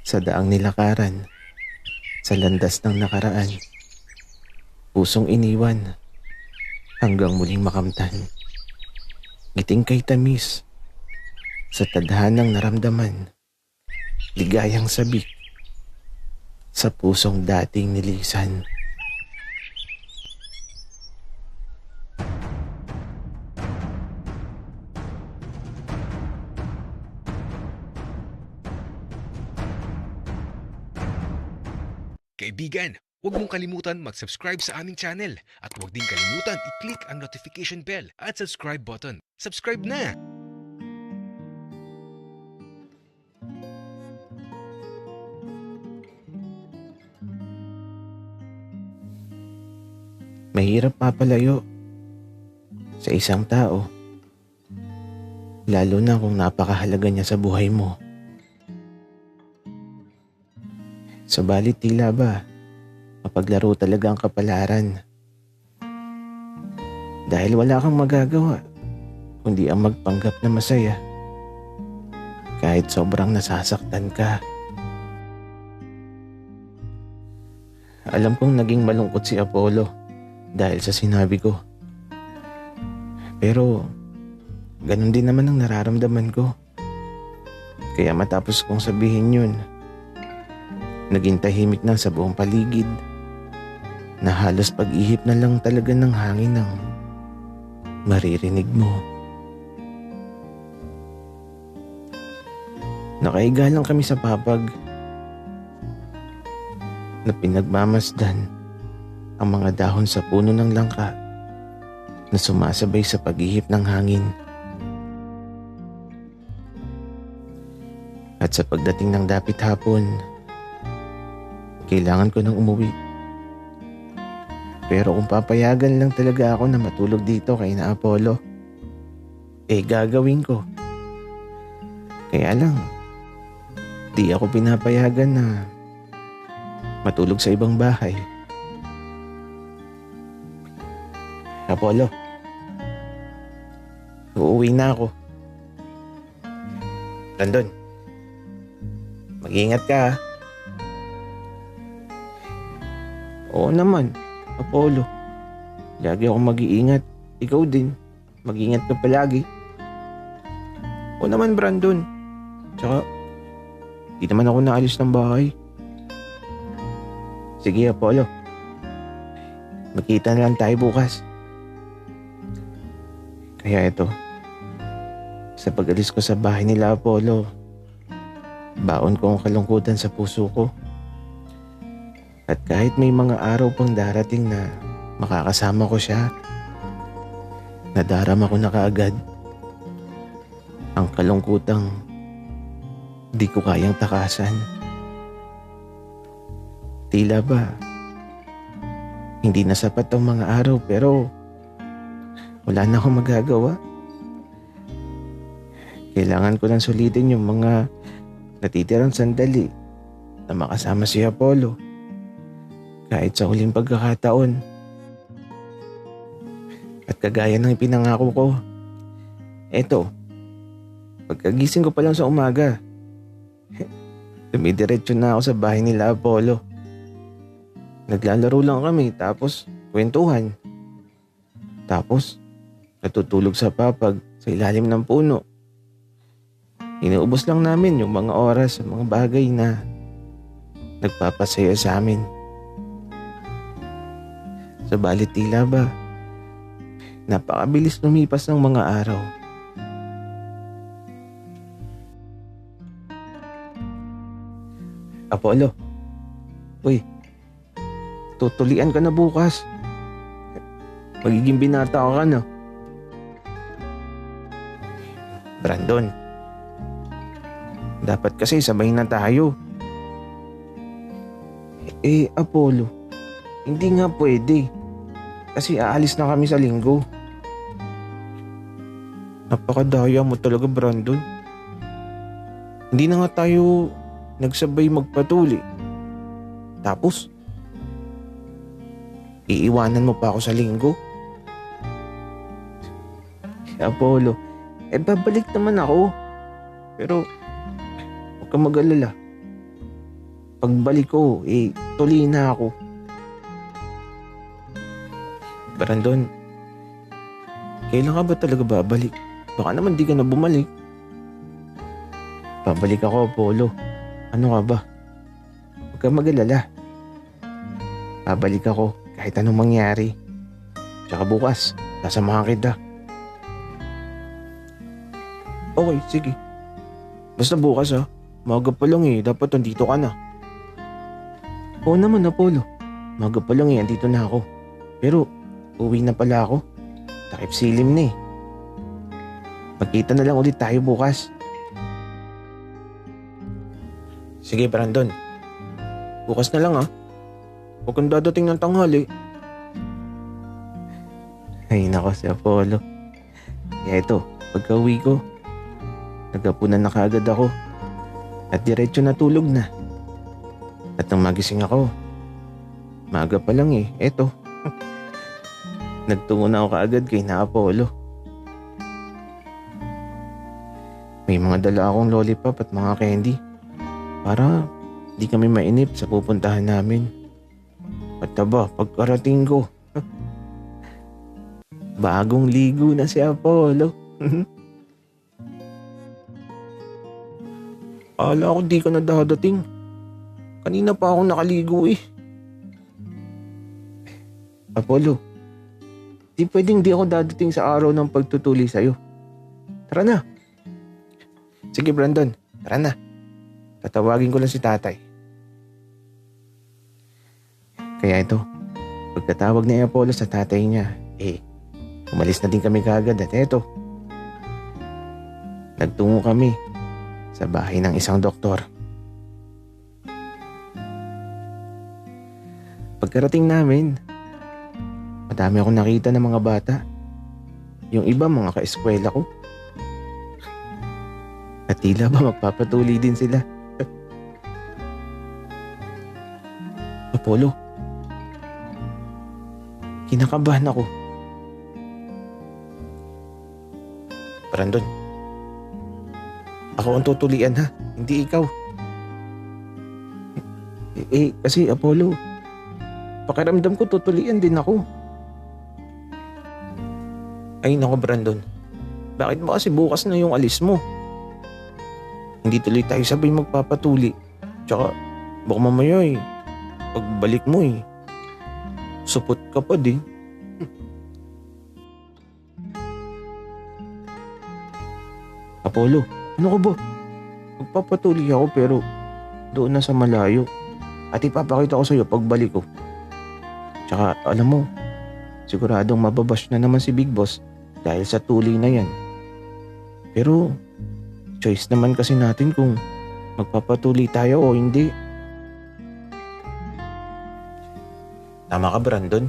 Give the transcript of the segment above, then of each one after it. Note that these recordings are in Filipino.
Sa daang nilakaran, sa landas ng nakaraan, pusong iniwan hanggang muling makamtan. Ngiting kay tamis, sa tadhanang naramdaman, ligayang sabik sa pusong dating nilisan. Kaibigan, huwag mong kalimutan mag-subscribe sa aming channel at huwag din kalimutan i-click ang notification bell at subscribe button. Subscribe na! Mahirap mapalayo sa isang tao, lalo na kung napakahalaga niya sa buhay mo. Subalit tila ba, mapaglaro talaga ang kapalaran. Dahil wala kang magagawa, kundi ang magpanggap na masaya. Kahit sobrang nasasaktan ka. Alam kong naging malungkot si Apollo dahil sa sinabi ko. Pero, ganun din naman ang nararamdaman ko. Kaya matapos kong sabihin yun, naging tahimik na sa buong paligid na halos pag-ihip na lang talaga ng hangin ang maririnig mo. Nakahiga lang kami sa papag na pinagmamasdan ang mga dahon sa puno ng langka na sumasabay sa pag-ihip ng hangin. At sa pagdating ng dapit hapon, kailangan ko nang umuwi. Pero kung papayagan lang talaga ako na matulog dito kay na Apollo, gagawin ko. Kaya lang, di ako pinapayagan na matulog sa ibang bahay. Apollo, uuwi na ako. Brandon, mag-iingat ka ha. Oo naman, Apollo. Lagi akong mag-iingat. Ikaw din. Mag-iingat ka palagi. Oo naman, Brandon. Tsaka, di naman ako naalis ng bahay. Sige, Apollo. Magkita na lang tayo bukas. Kaya ito, sa pag-alis ko sa bahay nila Apollo, baon ko ang kalungkutan sa puso ko. At kahit may mga araw pang darating na makakasama ko siya, nadarama ko na kaagad ang kalungkutang di ko kayang takasan. Tila ba, hindi na sapat ang mga araw pero wala na akong magagawa. Kailangan ko lang sulitin yung mga natitirang sandali na makasama si Apollo. Kahit sa huling pagkakataon. At kagaya ng ipinangako ko, eto, pagkagising ko pa lang sa umaga, dumidiretso na ako sa bahay nila Apollo. Naglalaro lang kami tapos kwentuhan. Tapos natutulog sa papag sa ilalim ng puno. Inuubos lang namin yung mga oras sa mga bagay na nagpapasaya sa amin. Subalit tila ba, napakabilis lumipas ng mga araw. Apollo, uy, tutulian ka na bukas. Magiging binata ka na. Brandon, dapat kasi sabay na tayo. Apollo, hindi nga pwede. Kasi aalis na kami sa linggo. Napakadaya mo talaga, Brandon. Hindi na nga tayo nagsabay magpatuli. Tapos, iiwanan mo pa ako sa linggo? Apollo, babalik naman ako. Pero, huwag kang mag-alala. pagbalik ko, tuli na ako. Brandon, kailan ka ba talaga babalik? Baka naman di ka na bumalik. Babalik ako, Apollo. Ano ka ba? Huwag kang mag-alala. Babalik ako kahit anong mangyari. Tsaka bukas, sasamahan kita. Okay, sige. Basta bukas Maga pa lang dapat andito ka na. Oo naman, Apollo. Maga pa lang andito na ako. Pero, uwi na pala ako. Takip silim na Magkita na lang ulit tayo bukas. Sige, Brandon. Bukas na lang Huwag kang dadating ng tanghali. Ay, nako si Apollo. Kaya ito, pagka uwi ko, nagapunan na kaagad ako. At diretso na tulog na. At nang magising ako, maaga pa lang eto. Nagtungo na ako kaagad kay na Apollo. May mga dala akong lollipop at mga candy para di kami mainip sa pupuntahan namin. At pagkarating ko, bagong ligo na si Apollo. Akala ko di ka na dadating. Kanina pa ako nakaligo Apollo, di pwedeng di ako dadating sa araw ng pagtutuli sa'yo. Tara na. Sige, Brandon, tara na. Tatawagin ko lang si tatay. Kaya ito, pagkatawag ni Apollo sa tatay niya, umalis na din kami kaagad at eto. Nagtungo kami sa bahay ng isang doktor. Pagkarating namin, madami akong nakita ng mga bata. Yung iba mga ka-eskwela ko. At tila ba magpapatuloy din sila. Apollo, kinakabahan ako. Brandon, ako ang tutulian hindi ikaw. Kasi Apollo, pakiramdam ko tutulian din ako. Ay nako, Brandon, bakit ba kasi bukas na yung alis mo? Hindi tuloy tayo sabay magpapatuli. Tsaka baka mamaya pagbalik mo supot ka pa din. Apollo, ano ka ba? Magpapatuloy ako pero doon na sa malayo. At ipapakita ko sa'yo pagbalik ko. Tsaka alam mo, siguradong mababash na naman si Big Boss dahil sa tuloy na yan. Pero choice naman kasi natin kung magpapatuloy tayo o hindi. Tama ka, Brandon.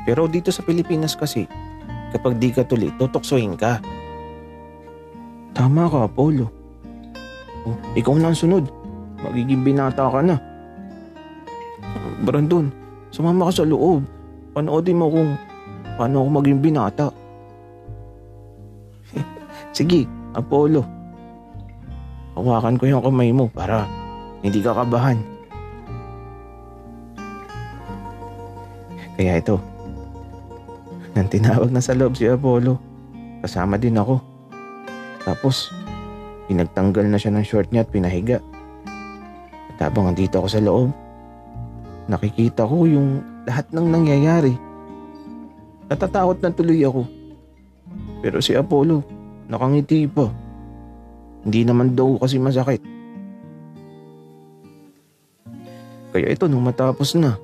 Pero dito sa Pilipinas kasi, kapag di ka tuloy, tutoksohin ka. Tama ka, Apollo. Ikaw na ang sunod. Magiging binata ka na. Brandon, sumama ka sa loob. Panoodin mo kung paano ako maging binata. Sige, Apollo. Hawakan ko yung kamay mo para hindi ka kabahan. Kaya ito, nang tinawag na sa loob si Apollo, kasama din ako. Tapos, pinagtanggal na siya ng short niya at pinahiga. At habang andito ako sa loob, nakikita ko yung lahat ng nangyayari. Natatakot na tuloy ako. Pero si Apollo, nakangiti pa. Hindi naman daw kasi masakit. Kaya ito, nung matapos na,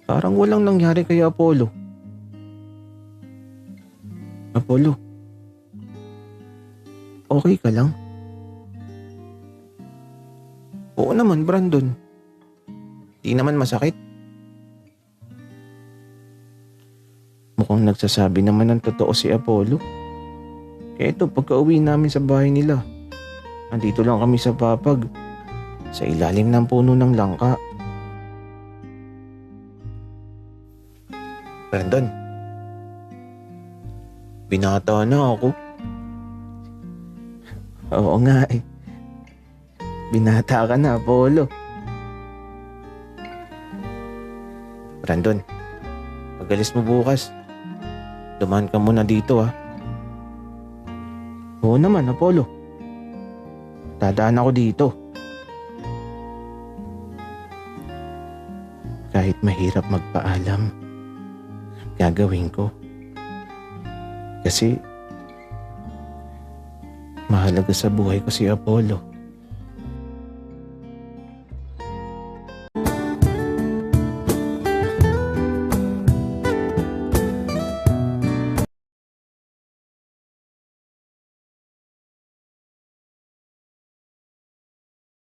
parang walang nangyari kay Apollo. Apollo, okay ka lang? Oo naman, Brandon. Di naman masakit. Mukhang nagsasabi naman ng totoo si Apollo. Kaya ito, pagka-uwi namin sa bahay nila, andito lang kami sa papag, sa ilalim ng puno ng langka. Brandon, binata na ako. Oo nga Binata ka na, Apollo. Brandon, pag-alis mo bukas, dumaan ka muna dito ah. Oo naman, Apollo. Dadaan ako dito. Kahit mahirap magpaalam, gagawin ko. Kasi mahalaga sa buhay ko si Apollo.